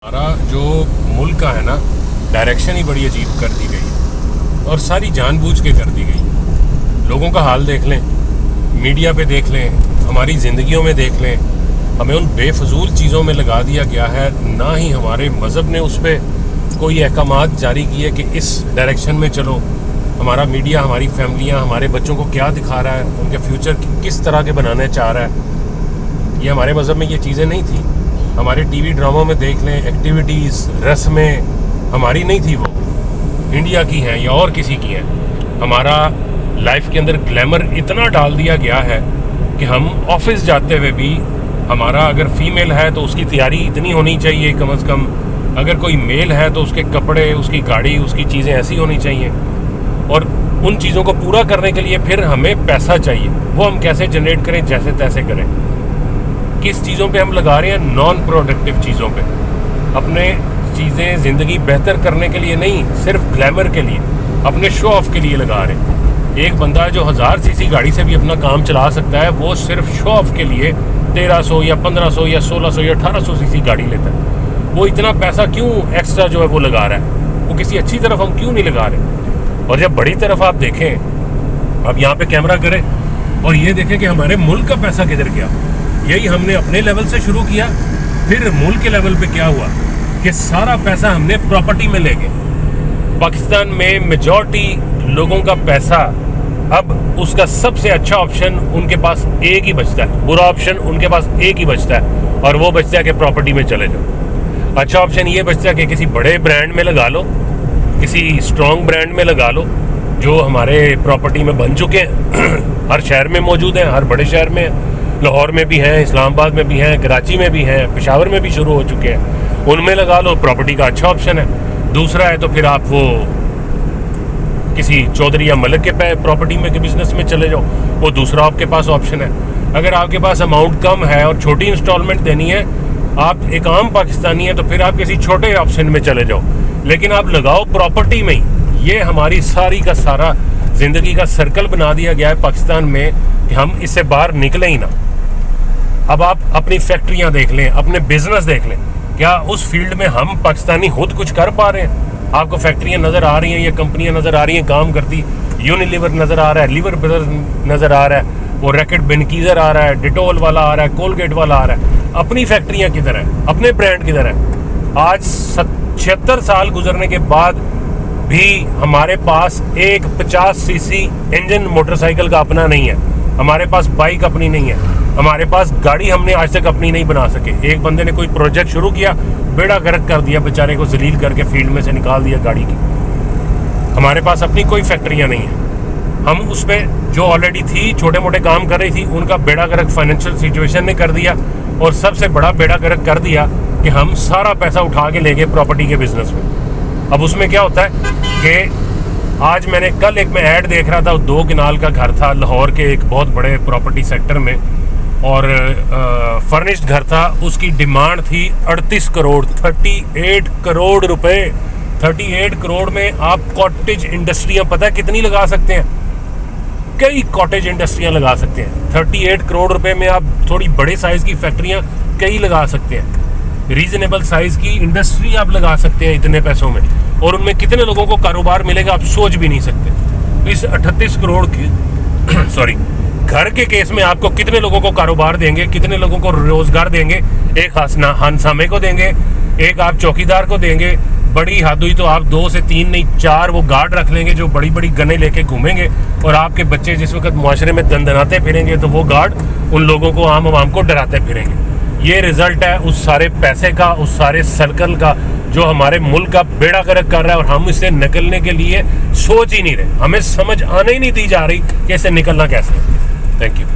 हमारा जो मुल्क का है ना, डायरेक्शन ही बड़ी अजीब कर दी गई और सारी जानबूझ के कर दी गई। लोगों का हाल देख लें, मीडिया पे देख लें, हमारी ज़िंदगियों में देख लें, हमें उन बेफजूल चीज़ों में लगा दिया गया है। ना ही हमारे मज़हब ने उस पर कोई अहकामात जारी किए कि इस डायरेक्शन में चलो। हमारा मीडिया हमारी फैमिलियाँ हमारे बच्चों को क्या दिखा रहा है, उनके फ्यूचर किस तरह के बनाने चाह रहा है, ये हमारे मज़हब में ये चीज़ें नहीं थी। हमारे टीवी ड्रामों में देख लें, एक्टिविटीज़ रस्में हमारी नहीं थी, वो इंडिया की हैं या और किसी की हैं। हमारा लाइफ के अंदर ग्लैमर इतना डाल दिया गया है कि हम ऑफिस जाते हुए भी, हमारा अगर फीमेल है तो उसकी तैयारी इतनी होनी चाहिए कम से कम, अगर कोई मेल है तो उसके कपड़े, उसकी गाड़ी, उसकी चीज़ें ऐसी होनी चाहिए। और उन चीज़ों को पूरा करने के लिए फिर हमें पैसा चाहिए, वो हम कैसे जनरेट करें, जैसे तैसे करें। किस चीज़ों पे हम लगा रहे हैं? नॉन प्रोडक्टिव चीज़ों पे, अपने चीज़ें ज़िंदगी बेहतर करने के लिए नहीं, सिर्फ ग्लैमर के लिए, अपने शो ऑफ के लिए लगा रहे हैं। एक बंदा जो 1000 सीसी गाड़ी से भी अपना काम चला सकता है, वो सिर्फ शो ऑफ के लिए 1300 या 1500 या 1600 या 1800 सीसी गाड़ी लेता है। वो इतना पैसा क्यों एक्स्ट्रा जो है वो लगा रहा है? वो किसी अच्छी तरफ हम क्यों नहीं लगा रहे? और जब बड़ी तरफ आप देखें, अब यहाँ पे कैमरा करें और ये देखें कि हमारे मुल्क का पैसा किधर गया। यही हमने अपने लेवल से शुरू किया, फिर मुल्क के लेवल पे क्या हुआ कि सारा पैसा हमने प्रॉपर्टी में ले गए। पाकिस्तान में मेजॉरिटी लोगों का पैसा, अब उसका सबसे अच्छा ऑप्शन उनके पास एक ही बचता है, बुरा ऑप्शन उनके पास एक ही बचता है, और वो बचता है कि प्रॉपर्टी में चले जाओ। अच्छा ऑप्शन ये बचता है कि किसी बड़े ब्रांड में लगा लो, किसी स्ट्रॉन्ग ब्रांड में लगा लो, जो हमारे प्रॉपर्टी में बन चुके हैं, हर शहर में मौजूद हैं, हर बड़े शहर में, लाहौर में भी हैं, इस्लामाबाद में भी हैं, कराची में भी हैं, पेशावर में भी शुरू हो चुके हैं, उनमें लगा लो। प्रॉपर्टी का अच्छा ऑप्शन है। दूसरा है तो फिर आप वो किसी चौधरी या मलिक के प्रॉपर्टी में के बिजनेस में चले जाओ, वो दूसरा आपके पास ऑप्शन है। अगर आपके पास अमाउंट कम है और छोटी इंस्टॉलमेंट देनी है, आप एक आम पाकिस्तानी है, तो फिर आप किसी छोटे ऑप्शन में चले जाओ, लेकिन आप लगाओ प्रॉपर्टी में ही। ये हमारी सारी का सारा ज़िंदगी का सर्कल बना दिया गया है पाकिस्तान में कि हम इससे बाहर निकले ही ना। अब आप अपनी फैक्ट्रियां देख लें, अपने बिजनेस देख लें, क्या उस फील्ड में हम पाकिस्तानी खुद कुछ कर पा रहे हैं? आपको फैक्ट्रियां नज़र आ रही हैं, ये कंपनियां नज़र आ रही हैं काम करती, यूनिलीवर नज़र आ रहा है, लीवर ब्रदर्स नज़र आ रहा है, वो रैकेट बेनकीजर आ रहा है, डिटोल वाला आ रहा है, कोलगेट वाला आ रहा है। अपनी फैक्ट्रियाँ किधर है? अपने ब्रांड किधर है? आज 76 साल गुजरने के बाद भी हमारे पास एक 50 सीसी इंजन मोटरसाइकिल का अपना नहीं है, हमारे पास बाइक अपनी नहीं है, हमारे पास गाड़ी हमने आज तक अपनी नहीं बना सके। एक बंदे ने कोई प्रोजेक्ट शुरू किया, बेड़ा गर्क कर दिया, बेचारे को जलील करके फील्ड में से निकाल दिया गाड़ी की। हमारे पास अपनी कोई फैक्ट्रियाँ नहीं है। हम उस पर जो ऑलरेडी थी, छोटे मोटे काम कर रही थी, उनका बेड़ा गर्क फाइनेंशियल सिचुएशन ने कर दिया, और सबसे बड़ा बेड़ा गर्क कर दिया कि हम सारा पैसा उठा के ले गए प्रॉपर्टी के बिजनेस में। अब उसमें क्या होता है कि आज कल एक मैं ऐड देख रहा था, 2 कनाल का घर था लाहौर के एक बहुत बड़े प्रॉपर्टी सेक्टर में, और फर्निश्ड घर था। उसकी डिमांड थी 38 करोड़, 38 करोड़ रुपए। 38 करोड़ में आप कॉटेज इंडस्ट्रियाँ पता है कितनी लगा सकते हैं? कई कॉटेज इंडस्ट्रियाँ लगा सकते हैं। 38 करोड़ रुपए में आप थोड़ी बड़े साइज़ की फैक्ट्रियाँ कई लगा सकते हैं, रीजनेबल साइज़ की इंडस्ट्री आप लगा सकते हैं इतने पैसों में, और उनमें कितने लोगों को कारोबार मिलेगा आप सोच भी नहीं सकते। इस 38 करोड़ की घर के केस में आपको कितने लोगों को कारोबार देंगे, कितने लोगों को रोजगार देंगे? एक हंसामे को देंगे, एक आप चौकीदार को देंगे, बड़ी हद हुई तो आप 2 से 3 नहीं 4 वो गार्ड रख लेंगे जो बड़ी बड़ी गने लेके घूमेंगे, और आपके बच्चे जिस वक्त मुआशरे में दंदनाते फिरेंगे तो वो गार्ड उन लोगों को, आम आवाम को डराते फिरेंगे। ये रिजल्ट है उस सारे पैसे का, उस सारे सर्कल का, जो हमारे मुल्क का बेड़ा गर्क कर रहा है, और हम इससे निकलने के लिए सोच ही नहीं रहे। हमें समझ आने ही नहीं दी जा रही कि इससे निकलना कैसे है। Thank you.